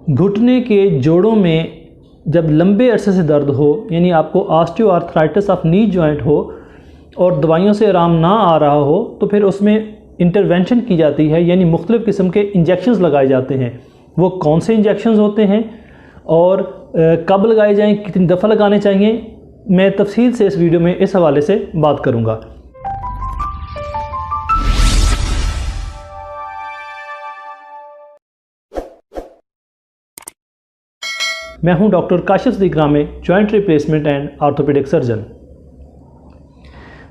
घुटने के जोड़ों में जब लंबे अरसे से दर्द हो, यानी आपको ऑस्टियोआर्थराइटिस ऑफ नी जॉइंट हो और दवाइयों से आराम ना आ रहा हो, तो फिर उसमें इंटरवेंशन की जाती है, यानी मुख्तलिफ़ किस्म के इंजेक्शंस लगाए जाते हैं। वो कौन से इंजेक्शंस होते हैं और कब लगाए जाएं, कितनी दफ़ा लगाने चाहिए, मैं तफसील से इस वीडियो में इस हवाले से बात करूँगा। मैं हूं doctor Kashif Ramay, joint replacement and orthopaedic surgeon.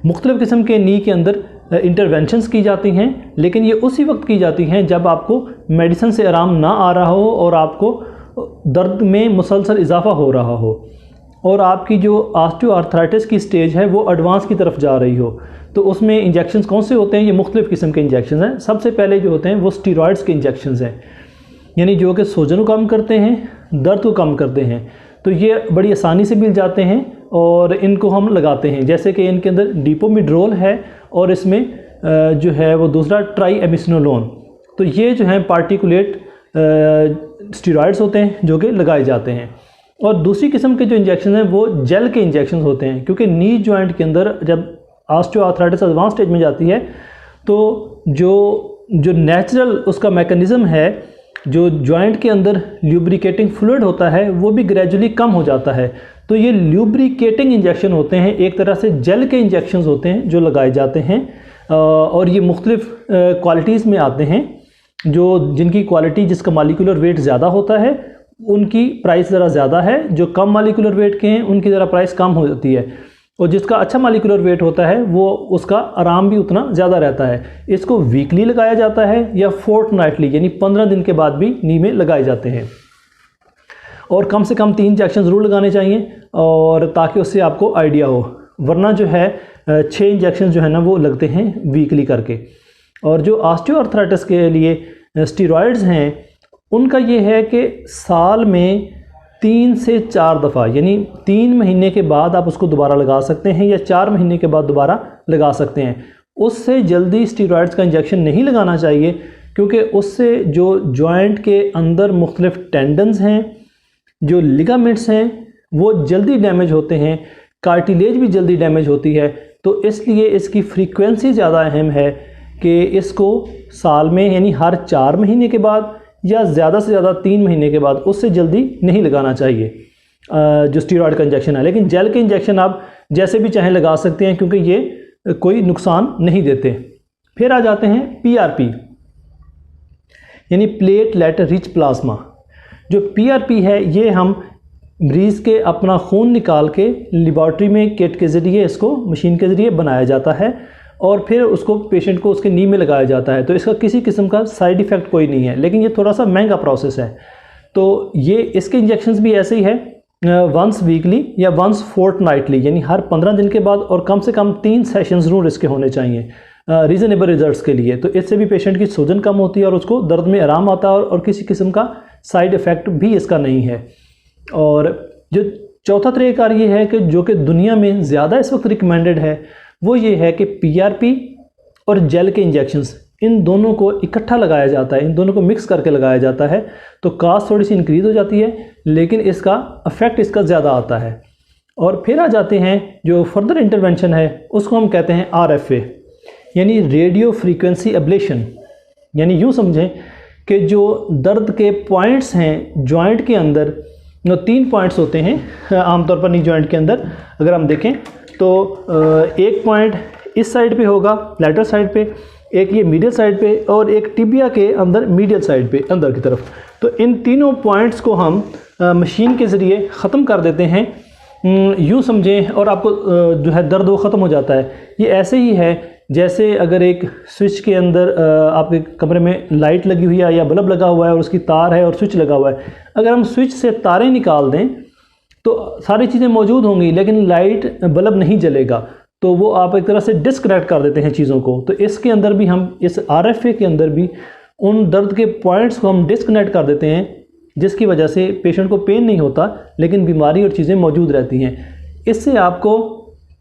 मुख्तलिफ़ किस्म के नी के अंदर इंटरवेंशंस की जाती हैं, लेकिन ये उसी वक्त की जाती हैं जब आपको मेडिसिन से आराम ना आ रहा हो और आपको दर्द में मुसलसल इजाफा हो रहा हो और आपकी जो ऑस्टियोआर्थराइटिस की स्टेज है वो एडवांस की तरफ जा रही हो। तो उसमें इंजेक्शंस कौन से होते हैं? ये मुख्तलिफ़ किस्म के इंजेक्शंस हैं। सबसे पहले जो होते हैं वो स्टीरॉयड्स के इंजेक्शंस हैं, यानी जो कि सूजन को कम करते हैं, दर्द को कम करते हैं। तो ये बड़ी आसानी से मिल जाते हैं और इनको हम लगाते हैं। जैसे कि इनके अंदर डिपोमिड्रोल है और इसमें जो है वो दूसरा ट्राईएमिसिनोलोन। तो ये जो है पार्टिकुलेट स्टीरॉयड्स होते हैं जो कि लगाए जाते हैं। और दूसरी किस्म के जो इंजेक्शन हैं वो जेल के इंजेक्शन होते हैं, क्योंकि नी जॉइंट के अंदर जब ऑस्टियोआर्थराइटिस एडवांस स्टेज में जाती है तो जो नेचुरल उसका मैकेनिज़्म है, जो जॉइंट के अंदर ल्यूब्रिकेटिंग फ्लूइड होता है वो भी ग्रेजुअली कम हो जाता है। तो ये ल्यूब्रिकेटिंग इंजेक्शन होते हैं, एक तरह से जेल के इंजेक्शंस होते हैं जो लगाए जाते हैं। और ये मुख्तलिफ़ क्वालिटीज़ में आते हैं। जिनकी क्वालिटी, जिसका मालिकुलर वेट ज़्यादा होता है उनकी प्राइस ज़रा ज़्यादा है, जो कम मालिकुलर वेट के हैं उनकी ज़रा प्राइस कम होती है, और जिसका अच्छा मालिकुलर वेट होता है वो उसका आराम भी उतना ज़्यादा रहता है। इसको वीकली लगाया जाता है या फोर्टनाइटली, यानी 15 दिन के बाद भी नी में लगाए जाते हैं। और कम से कम 3 इंजेक्शन ज़रूर लगाने चाहिए, और ताकि उससे आपको आइडिया हो, वरना जो है 6 इंजेक्शन जो है ना वो लगते हैं वीकली करके। और जो ऑस्टियोआर्थराइटिस के लिए स्टीरॉयड्स हैं उनका ये है कि साल में 3 से 4 दफ़ा, यानी 3 महीने के बाद आप उसको दोबारा लगा सकते हैं या 4 महीने के बाद दोबारा लगा सकते हैं। उससे जल्दी स्टीरॉयड्स का इंजेक्शन नहीं लगाना चाहिए, क्योंकि उससे जो जॉइंट के अंदर मुख्तलिफ टेंडन्स हैं, जो लिगामेंट्स हैं, वो जल्दी डैमेज होते हैं, कार्टिलेज भी जल्दी डैमेज होती है। तो इसलिए इसकी फ्रीक्वेंसी ज़्यादा अहम है कि इसको साल में, यानी हर 4 महीने के बाद या ज़्यादा से ज़्यादा 3 महीने के बाद, उससे जल्दी नहीं लगाना चाहिए जो स्टीरॉयड का इंजेक्शन है। लेकिन जेल के इंजेक्शन आप जैसे भी चाहें लगा सकते हैं, क्योंकि ये कोई नुकसान नहीं देते। फिर आ जाते हैं पीआरपी, यानी प्लेटलेट रिच प्लाज्मा। जो पीआरपी है ये हम मरीज़ के अपना खून निकाल के लेबॉर्ट्री में किट के ज़रिए, इसको मशीन के ज़रिए बनाया जाता है और फिर उसको पेशेंट को उसके नी में लगाया जाता है। तो इसका किसी किस्म का साइड इफ़ेक्ट कोई नहीं है, लेकिन ये थोड़ा सा महंगा प्रोसेस है। तो ये इसके इंजेक्शंस भी ऐसे ही है, वंस वीकली या वंस फोर्टनाइटली, यानी हर 15 दिन के बाद, और कम से कम 3 सेशन ज़रूर इसके होने चाहिए रीज़नेबल रिजल्ट्स के लिए। तो इससे भी पेशेंट की सूजन कम होती है और उसको दर्द में आराम आता है, और किसी किस्म का साइड इफ़ेक्ट भी इसका नहीं है। और जो चौथा तरीक़ाकार ये है कि जो कि दुनिया में ज़्यादा इस वक्त रिकमेंडेड है, वो ये है कि पीआरपी और जेल के इंजेक्शंस, इन दोनों को इकट्ठा लगाया जाता है, इन दोनों को मिक्स करके लगाया जाता है। तो कास्ट थोड़ी सी इंक्रीज़ हो जाती है, लेकिन इसका इफ़ेक्ट इसका ज़्यादा आता है। और फिर आ जाते हैं जो फर्दर इंटरवेंशन है, उसको हम कहते हैं RFA, यानी रेडियो फ्रीक्वेंसी एब्लेशन। यानी यूँ समझें कि जो दर्द के पॉइंट्स हैं जॉइंट के अंदर, 3 पॉइंट्स होते हैं आमतौर पर नी जॉइंट के अंदर। अगर हम देखें तो एक पॉइंट इस साइड पे होगा, लैटरल साइड पे, एक ये मीडियल साइड पे, और एक टिबिया के अंदर मीडियल साइड पे अंदर की तरफ। तो इन तीनों पॉइंट्स को हम मशीन के ज़रिए ख़त्म कर देते हैं, यूँ समझें, और आपको जो है दर्द वो ख़त्म हो जाता है। ये ऐसे ही है जैसे अगर एक स्विच के अंदर आपके कमरे में लाइट लगी हुई है या बल्ब लगा हुआ है और उसकी तार है और स्विच लगा हुआ है। अगर हम स्विच से तारें निकाल दें तो सारी चीज़ें मौजूद होंगी, लेकिन लाइट बल्ब नहीं जलेगा। तो वो आप एक तरह से डिस्कनेक्ट कर देते हैं चीज़ों को। तो इसके अंदर भी हम, इस RFA के अंदर भी उन दर्द के पॉइंट्स को हम डिस्कनेक्ट कर देते हैं, जिसकी वजह से पेशेंट को पेन नहीं होता, लेकिन बीमारी और चीज़ें मौजूद रहती हैं। इससे आपको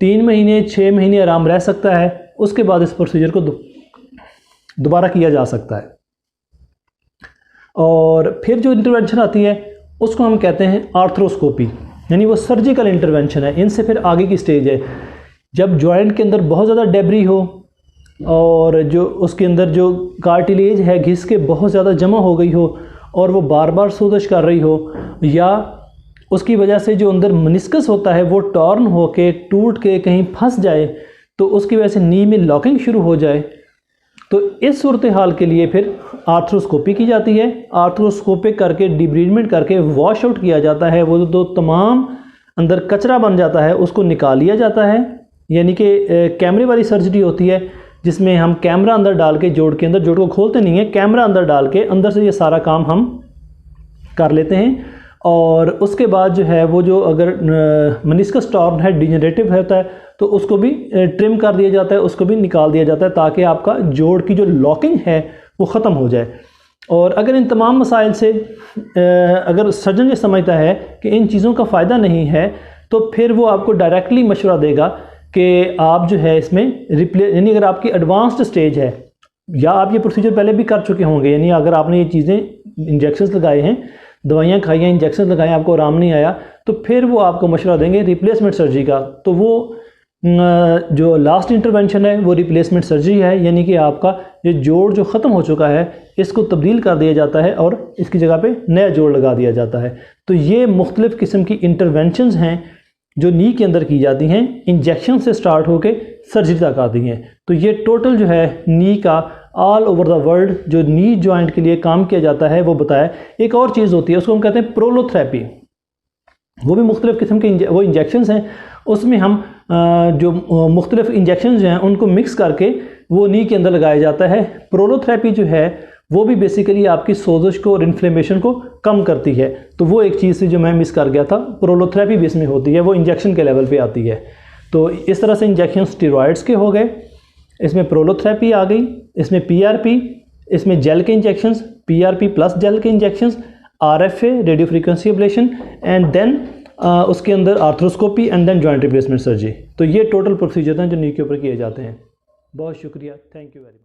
3 महीने 6 महीने आराम रह सकता है। उसके बाद इस प्रोसीजर को दोबारा किया जा सकता है। और फिर जो इंटरवेंशन आती है उसको हम कहते हैं आर्थ्रोस्कोपी, यानी वो सर्जिकल इंटरवेंशन है। इनसे फिर आगे की स्टेज है जब जॉइंट के अंदर बहुत ज़्यादा डेब्री हो और जो उसके अंदर जो कार्टिलेज है घिस के बहुत ज़्यादा जमा हो गई हो और वो बार बार सोजश कर रही हो, या उसकी वजह से जो अंदर मेनिस्कस होता है वो टॉर्न होके टूट के कहीं फंस जाए, तो उसकी वजह से नी में लॉकिंग शुरू हो जाए, तो इस सूरत हाल के लिए फिर आर्थ्रोस्कोपी की जाती है। आर्थ्रोस्कोपिक करके डिब्रीडमेंट करके वॉश आउट किया जाता है, वो तो तमाम अंदर कचरा बन जाता है उसको निकाल लिया जाता है। यानी कि कैमरे वाली सर्जरी होती है जिसमें हम कैमरा अंदर डाल के जोड़ के अंदर, जोड़ को खोलते नहीं है, कैमरा अंदर डाल के अंदर से ये सारा काम हम कर लेते हैं। और उसके बाद जो है वो जो अगर मेनिस्कस टॉर्न है डिजेनरेटिव होता है तो उसको भी ट्रिम कर दिया जाता है, उसको भी निकाल दिया जाता है ताकि आपका जोड़ की जो लॉकिंग है वो ख़त्म हो जाए। और अगर इन तमाम मसाइल से अगर सर्जन ये समझता है कि इन चीज़ों का फ़ायदा नहीं है तो फिर वो आपको डायरेक्टली मशवरा देगा कि आप जो है इसमें यानी अगर आपकी एडवांस्ड स्टेज है या आप ये प्रोसीजर पहले भी कर चुके होंगे, यानी अगर आपने ये चीज़ें इंजेक्शंस लगाए हैं, दवाइयाँ खाई हैं, इंजेक्शन लगाए, आपको आराम नहीं आया, तो फिर वो आपको मशवरा देंगे रिप्लेसमेंट सर्जरी का। तो वो जो लास्ट इंटरवेंशन है वो रिप्लेसमेंट सर्जरी है, यानी कि आपका ये जोड़ जो ख़त्म हो चुका है इसको तब्दील कर दिया जाता है और इसकी जगह पे नया जोड़ लगा दिया जाता है। तो ये मुख्तलिफ़ किस्म की इंटरवेंशंस हैं जो नी के अंदर की जाती हैं, इंजेक्शन से स्टार्ट होके सर्जरी तक आती हैं। तो ये टोटल जो है नी का ऑल ओवर द वर्ल्ड जो नी जॉइंट के लिए काम किया जाता है वो बताया। एक और चीज़ होती है उसको हम कहते हैं प्रोलोथेरेपी, वो भी मुख्तलिफ़ किस्म के वो इंजेक्शंस हैं, उसमें हम जो मुख्तलिफ़ इंजेक्शंस जो हैं उनको मिक्स करके वो नी के अंदर लगाया जाता है। प्रोलोथेरेपी जो है वो भी बेसिकली आपकी सोजश को और इन्फ्लेमेशन को कम करती है। तो वो एक चीज़ से जो मैं मिस कर गया था, प्रोलोथेरेपी भी इसमें होती है, वो इंजेक्शन के लेवल पे आती है। तो इस तरह से इंजेक्शन स्टेरॉइड्स के हो गए, इसमें प्रोलोथेरेपी आ गई, इसमें पीआरपी, इसमें जेल के इंजेक्शंस, पीआरपी प्लस जेल के injections, RFA radio frequency ablation, and then उसके अंदर arthroscopy and then joint replacement surgery. तो ये टोटल प्रोसीजर हैं जो नी के ऊपर किए जाते हैं। बहुत शुक्रिया, थैंक यू वेरी मच।